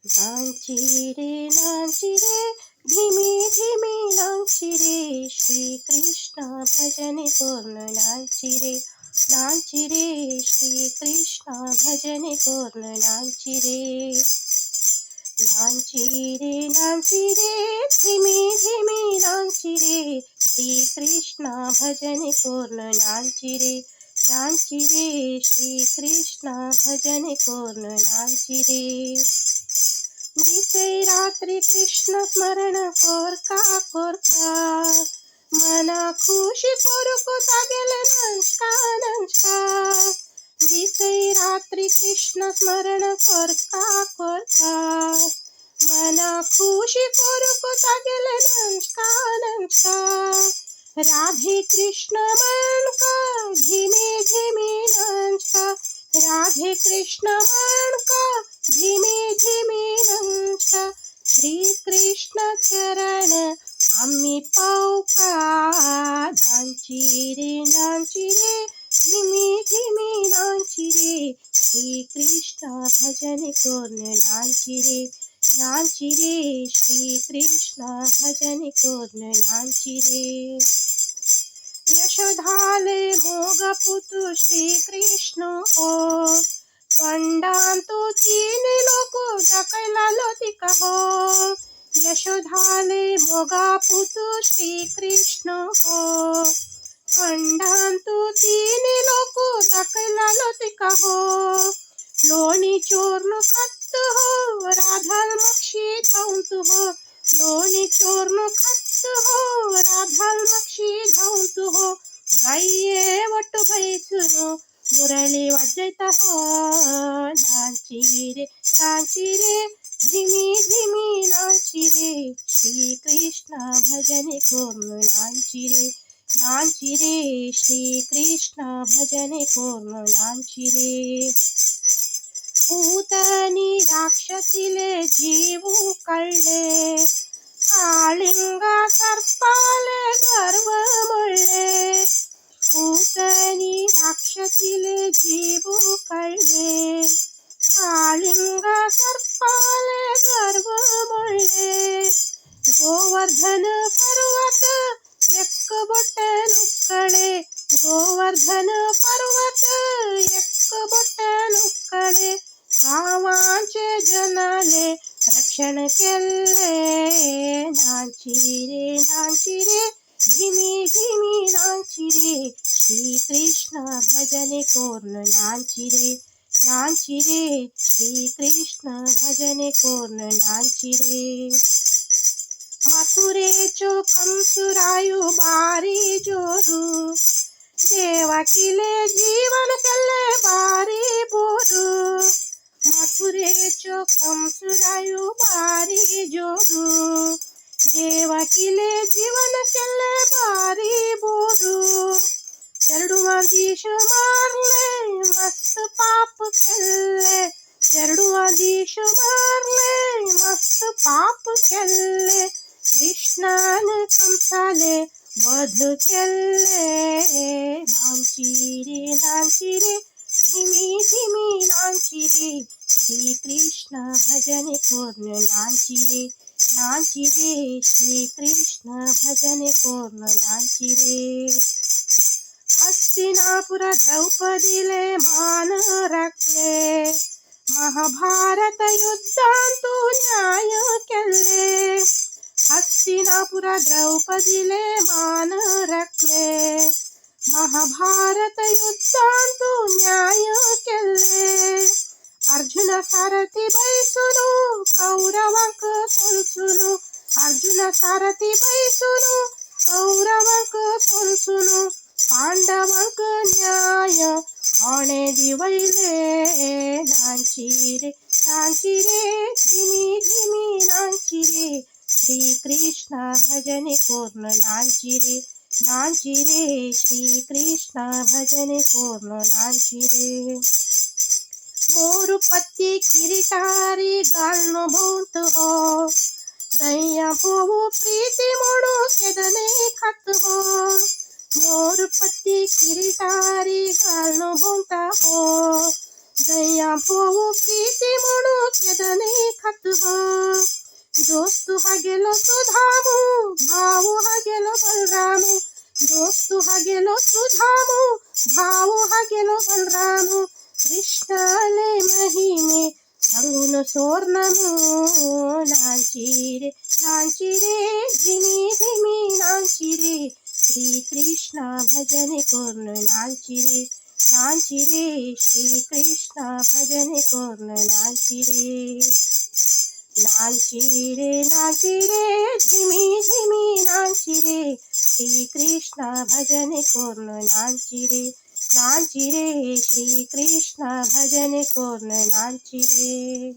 नाची रे धीमी धीमी नाची रे श्रीकृष्ण भजन करून नाची रे श्रीकृष्ण भजन करून नाची रे धीमी धीमी नाची रे श्रीकृष्ण भजन करून नाची रे श्रीकृष्ण भजन करून नाची रे दिसे रात्री कृष्ण स्मरण कोरका मना खुशी कोरकुता गेले नंचका दिसे रात्री कृष्ण स्मरण कोरका मना खुशी कोरकुता गेले नंचका राधे कृष्ण मनका धीमे धीमे नंचका राधे कृष्ण मनका धीमे धीमे नंचका श्रीकृष्ण चरण आम्ही पाहू का नाची रे धीमी धीमी नाची रे श्रीकृष्ण भजन करून नाची रे श्रीकृष्ण भजन करून नाची रे यशोधाले मोग पुतु श्रीकृष्ण हो तोंडांतू तीन लोक दाखयला लोतिका हो यशोधाले मोगा पुतु श्रीकृष्ण हो तोंडांतू तीन लोक दाखयला लोतिका हो लोणी चोरन खत्त हो राधाल मक्षी धावतु हो लोणी चोरन खत्त हो राधाल मक्षी धावतु हो गाये वट्टु बैसुनो मुरली वाजयता हो नाची रे धीमी धीमी नाची रे श्रीकृष्ण भजन करून नाची रे श्रीकृष्ण भजन करून नाची रे भूतनी राक्षसीले जीवू कळले काळिंगा सर्पाले गर्व म्हणले भूतनी राक्षसीले जीवू कळले काळिंगा सर्पाले गर्व म्हणले गोवर्धन पर्वत एक बोट नुक्कळे गोवर्धन पर्वत एक बोट नुक्कळे गावांचे जनाले रक्षण केले नाची रे धीमी धीमी नाची रे श्रीकृष्ण भजन करून नाची रे श्रीकृष्ण भजन करून नाची रे मथुरेचो कंसुरायु बारी जोरू देवकीले जीवन केले बारी बोरू मथुरेचो कंसुरायु बारी जोरू देवकीले जीवन केले बारी बोरू चरडू आधीश मारले मस्त पाप केले चरडू आधीश मारले मस्त पाप केले कृष्णान कंसाले वध केले नाची रे धीमी धीमी नाची रे श्रीकृष्ण भजन करून नाची रे श्रीकृष्ण भजन करून नाची रे हस्तिनापुर द्रौपदीले मान राखले महाभारत युद्धांतू न्याय केले हस्तिनापुर द्रौपदीले मान राखले महाभारत युद्धांतू न्याय केले अर्जुन सारथी बैसुनु कौरवांक सोलसुनु अर्जुन सारथी बैसुनु कौरवांक सोलसुनु पांडवांक न्याय होणे दिवैले नाची रे धीमी धीमी नाची रे श्रीकृष्ण भजन करून नाची रे श्रीकृष्ण भजन करून नाची रे मोरुपति किरीटारी गाल्नो भूत हो दैया पोवो प्रीति मोड़ो केदने खत हो मोरुपति किरीटारी गाल्नो भूत हो दैया पोवो प्रीति मोड़ो केदने खत हो. दोस्तु हा गेलो सुधामू, भाऊ हा गेलो बलरामू. दोस्तु हा गेलो सुधामू, भाऊ हा गेलो बलरामू. कृष्णाले महिमे सांगून सोर्णमू. नाची रे नाची रे धिमी धिमी नाची रे. श्रीकृष्ण भजन करून नाची रे. नाची रे श्रीकृष्ण भजन करून नाची रे. नाची रे धिमी धिमी नाची रे. श्रीकृष्ण भजन करून नाची रे. नाची रे श्रीकृष्ण भजन करून नाची रे.